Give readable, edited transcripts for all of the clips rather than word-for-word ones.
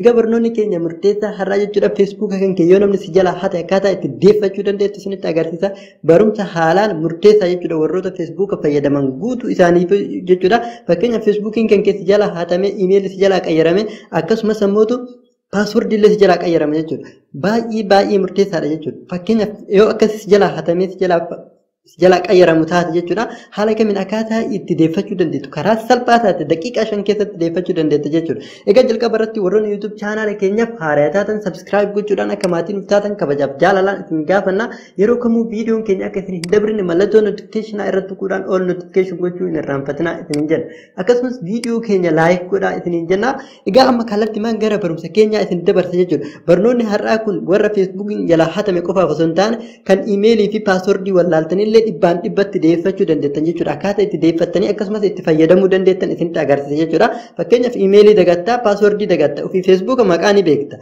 Egaa barnoonni keenya murteessaa har'aa jechuudha. Feesbuuka kan kee yoo namni si jalaa hate akkaataa itti deeffachuu dandeettu isinitti agarsiisa. Barumsa haalaan murteessaa jechuudha warroota feesbuuka fayyadaman guutuu isaaniif jechuudha. Fakkeenyaaf feesbuukiin kan kee si jalaa hatame, iimeelii si jalaa qayyarame, akkasumas ammoo paaswordii illee si jalaa qayyarame jechuudha. Baay'ee murteessaadha jechuudha. Fakkeenyaaf yoo akkasii si jalaa hatame, si jalaa qayyaramu taate jechuudha. Haala kamiin akkaataa itti deeffachuu dandeettu karaa salphaa taate daqiiqaa 5 keessatti deeffachuu dandeetta jechuudha. Egaa jalqaba irratti warroonni YouTube chaanaala keenyaaf haaraa taatan subscribe gochuudhaan akka maatiin taatan kabajaaf jaalalaan isin gaafanna. Yeroo kamuu viidiyoon keenya akka isin hin dabrine mallattoo notification irratti tuquudhaan all notification gochuu hin irraanfatinaa isin jenna. Akkasumas viidiyoo keenya like godhaa isin jenna. Egaa amma kallattimaan gara barumsa keenyaa isin dabarsa jechuudha. Barnoonni har'aa kun warra feesbuukiin jalaa hatame qofaaf osoo hin taane kan iimeelii fi paaswordii wallaaltanii dhibbaan dhibbatti deeffachuu dandeettan jechuudha. Akkaataa itti deeffattanii akkasumas itti fayyadamuu dandeettan isinitti agarsiisa jechuudha. Fakkeenyaaf iimeelii dagattaa, paaswordii dagattaa, ofii feesbuuka maqaa ni beekta.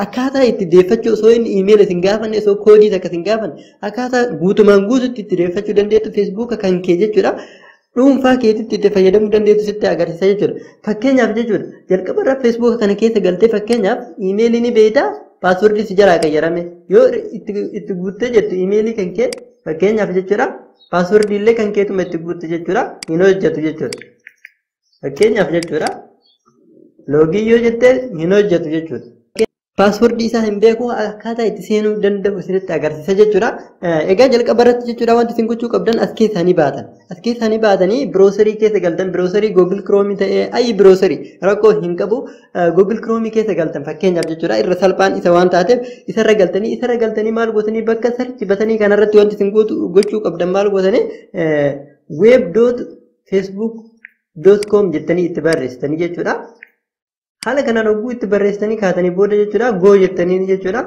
Akkaataa itti deeffachuu osoo inni iimeelii isin gaafanne, osoo koodii takka isin gaafanne, akkaataa guutumaan guututti itti deeffachuu dandeettu feesbuuka kan kee jechuudha. Dhuunfaa keetitti itti fayyadamuu dandeettu sitti agarsiisa jechuudha. Fakkeenyaaf jechuudha jalqaba irraa feesbuuka kana keessa galtee fakkeenyaaf iimeelii ni beektaa, paaswordii si jalaa qayyarame yoo itti guuttee jettu iimeelii kan kee fakkeenyaaf jechuudha paaswordii illee kan keetuma itti guutte jechuudha hin hojjetu jechuudha. Fakkeenyaaf jechuudha loogii yoo jettee hin hojjetu jechuudha. Paaswordii isaa hin beeku akkaataa itti seenuu danda'u isinitti agarsiisa jechuudha. Egaa jalqaba irratti jechuudha wanti isin gochuu qabdan as keessaa ni baatan. As keessaa ni baatanii biroosarii keessa galtan. Biroosarii Google Chrome ta'ee ayi biroosarii rakkoo hin qabu. Google Chrome keessa galtan fakkeenyaaf jechuudha irra salphaan isa waan taateef isarra galtanii maal gootanii bakka sarchi batanii kanarratti wanti isin gochuu qabdan maal gootanii web.facebook.com jettanii itti barreessitanii jechuudha. Haala kanaan hogguu itti barreessitanii kaatanii booda jechuudha go jettanii jechuudha.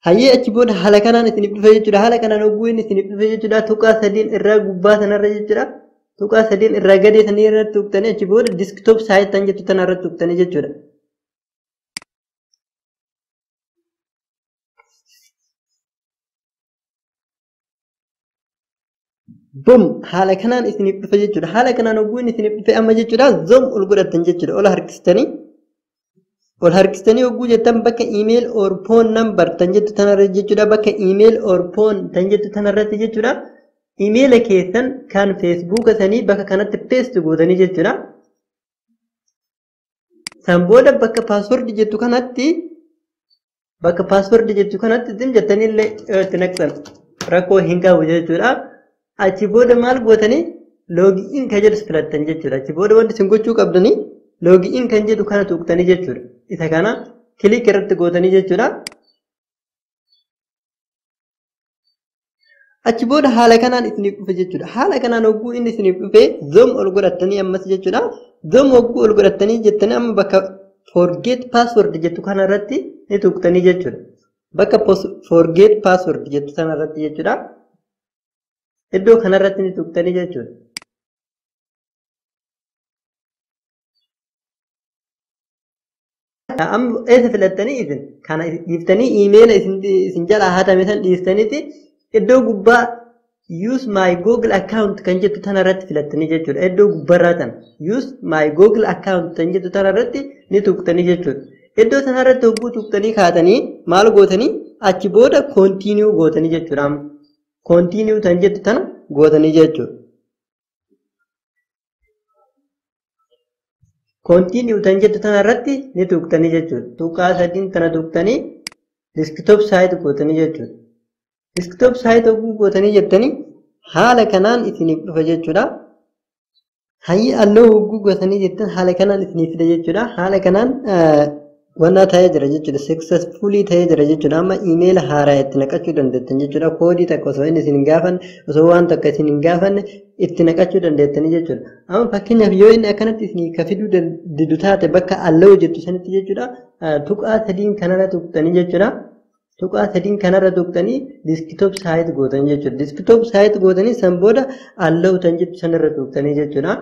Hayyee achi booda haala kanaan isiniif dhufe jechuudha. Haala kanaan hogguu inni isiniif dhufe jechuudha. Tuqaa 3 irraa gubbaa sanarra jechuudha. Tuqaa 3 irraa gadee sanii irratti tuqtanii achi booda desktop site tan jettu tanarratti tuqtanii jechuudha. Boom haala kanaan isiniif dhufe jechuudha. Haala kanaan hogguu inni isiniif dhufe amma jechuudha zoom ol godhattan jechuudha. Ol harkistanii hogguu jettan bakka email or phone number tan jettu tanarratti jechuudha. Bakka email or phone tan jettu tanarratti jechuudha. Email keessan kan feesbuuka sanii bakka kanatti paste gootanii jechuudha. San booda bakka paaswordii jettu kanatti isin jettanii illee itti naqsan rakkoo hin qabu jechuudha. Achi booda maal gootanii loogiin kan jedhu filattan jechuudha. Achi booda wanti isin gochuu qabdanii loogiin kan jedhu kana tuqtanii jechuudha. Isa kana kilik irratti gootanii jechuudha. Achi booda haala kanaan isiniif dhufe jechuudha. Haala kanaan hogguu inni isiniif dhufe zoom ol godhattanii ammas jechuudha. Zoom hogguu ol godhattanii jettanii amma bakka forget password jettu kanarratti ni tuqtanii jechuudha. Bakka forget password jettu kanarratti jechuudha. Iddoo kanarratti ni tuqtanii jechuudha. Amma eessa filattanii isin kana dhiiftanii iimeela isin jalaa hatame san dhiiftaniiti iddoo gubbaa use my Google account kan jettu tanarratti filattanii jechuudha. Iddoo gubbarraa tan use my Google account kan jettu tanarratti ni tuqtanii jechuudha. Iddoo sanarratti hogguu tuqtanii kaatanii maal gootanii achi booda continue gootanii jechuudha. Continue tan jettu tana gootanii jechuudha. Continue tan jettu tanarratti ni tuqtanii jechuudha. Tuqaa 3 tana tuqtanii desktop site gootanii jechuudha. Desktop site hogguu gootanii jettanii haala kanaan isiniif dhufa jechuudha. Hayyi alloo hogguu gootanii jettan haala kanaan isiniif fida jechuudha. Haala kanaan wanna ta'ee jira jechuudha. Successfully ta'ee jira jechuudha. Amma email haaraa itti naqachuu dandeettan jechuudha. Koodii takka osoo inni isin hin gaafanne osoo waan takka isin hin gaafanne itti naqachuu dandeettanii jechuudha. Amma fakkeenyaaf yoo inni akkanatti isin ka fiduu didu taate bakka alloo jettu sanitti jechuudha. Tuqaa 3 kanarra tuqtanii jechuudha. Tuqaa 3 kanarra tuqtanii desktop site gootanii jechuudha. Desktop site gootanii san booda alloo tan jettu sanarra tuqtanii jechuudha.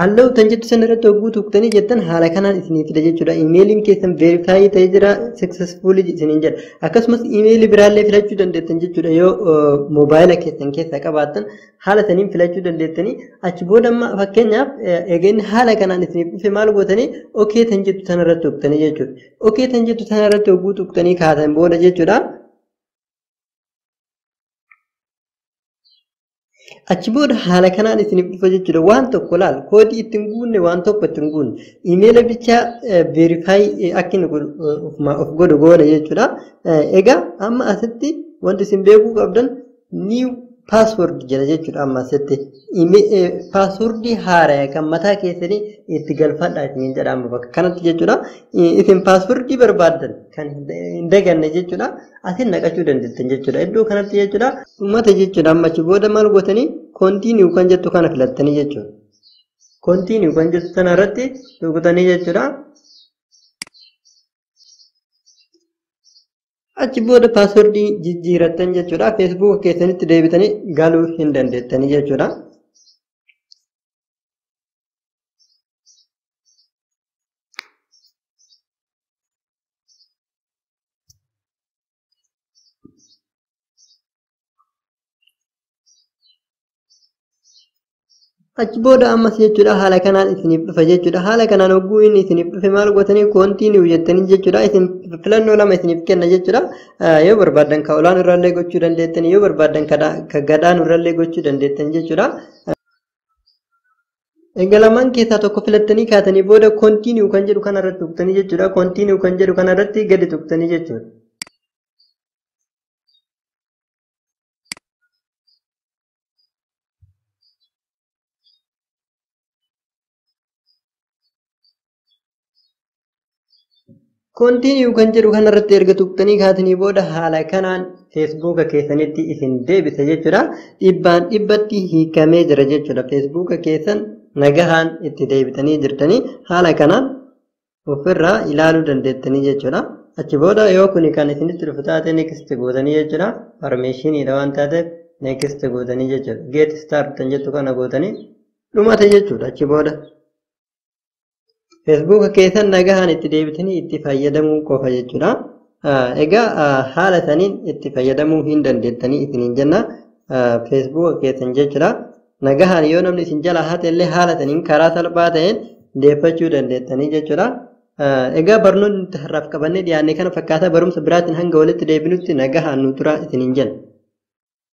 Allow tan jettu san irratti hogguu tuqtanii jettan haala kanaan isinii fida jechuudha. Imeeliin keessan veerifaayi ta'ee jira successfully isiniin jedha. Akkasumas imeelii biraallee filachuu dandeettan jechuudha. Yoo moobaayila keessan keessa qabaattan haala saniin filachuu dandeettanii achi booda amma fakkeenyaaf egaa inni haala kanaan isiniif dhufe maal gootanii okee tan jettu san irratti tuqtanii jechuudha. Okee tan jettu san irratti hogguu tuqtanii kaatan booda jechuudha. Achi booda haala kanaan isiniif dhufa jechuudha. Waan tokko laal koodii ittiin guunne waan tokko ittiin guunne imeela bichaa veerifaayi akka inni of godhu goona jechuudha. Egaa amma asitti wanti isin beekuu qabdan niiw paaswoord jedha jechuudha. Amma asitti paaswoordii haaraa kan mataa keessanii itti galfadhaa isiniin jedha amma bakka kanatti jechuudha. Isin paaswoordii barbaaddan kan hin daganne jechuudha. Asin naqachuu dandeettan jechuudha. Iddoo kanatti jechuudha. Uummata jechuudha. Amma achi booda maal gootanii koontiiniyuu kan jettu kana filattanii jechuudha. Koontiiniyuu kan jettu sana irratti tuqxanii jechuudha. Achi booda paaswoordii jijjiirattan jechuudha. Feesbuuka keessanitti deebitanii galuu hin dandeettanii jechuudha. Achi booda ammas jechuudha haala kanaan isiniif dhufa jechuudha. Haala kanaan hogguu inni isiniif dhufe maal gootanii koontiiniyuu jettanii jechuudha. Isin filannoo lama isiniif kenna jechuudha. Yoo barbaadan ka olaanuu irrallee gochuu dandeettan, yoo barbaadan ka gadaanuu irrallee gochuu dandeettan jechuudha. Egaa lamaan keessaa tokko filattanii kaatanii booda koontiiniyuu kan jedhu kanarratti tuqtanii jechuudha. Koontiiniyuu kan jedhu kanarratti gadi tuqtanii jechuudha. Koontiiniyuu kan jedhu kanarratti erga tuqtanii kaatanii booda haala kanaan feesbuuka keessanitti isin deebisa jechuudha. Dhibbaan dhibbatti hiikamee jira jechuudha. Feesbuuka keessan nagahaan itti deebitanii jirtanii haala kanaan ofirraa ilaaluu dandeettanii jechuudha. Achi booda yoo kuni kan isinitti dhufu taate next gootanii jechuudha. Parmeeshiniidha waan taateef next gootanii jechuudha. Get start kan jettu kana gootanii dhumate jechuudha. Achi booda feesbuuka keessan nagahaan itti deebitanii itti fayyadamuu qofa jechuudha. Egaa haala saniin itti fayyadamuu hin dandeettanii isiniin jenna. Feesbuuka keessan jechuudha. Nagahaan yoo namni isin jalaa hate illee haala saniin karaa salphaa ta'een deeffachuu dandeettanii jechuudha. Egaa barnoonni nuti har'aaf qabannee dhiyaannee kana fakkaata barumsa biraatiin hanga walitti deebinutti nagahaan nu turaa isiniin jenna.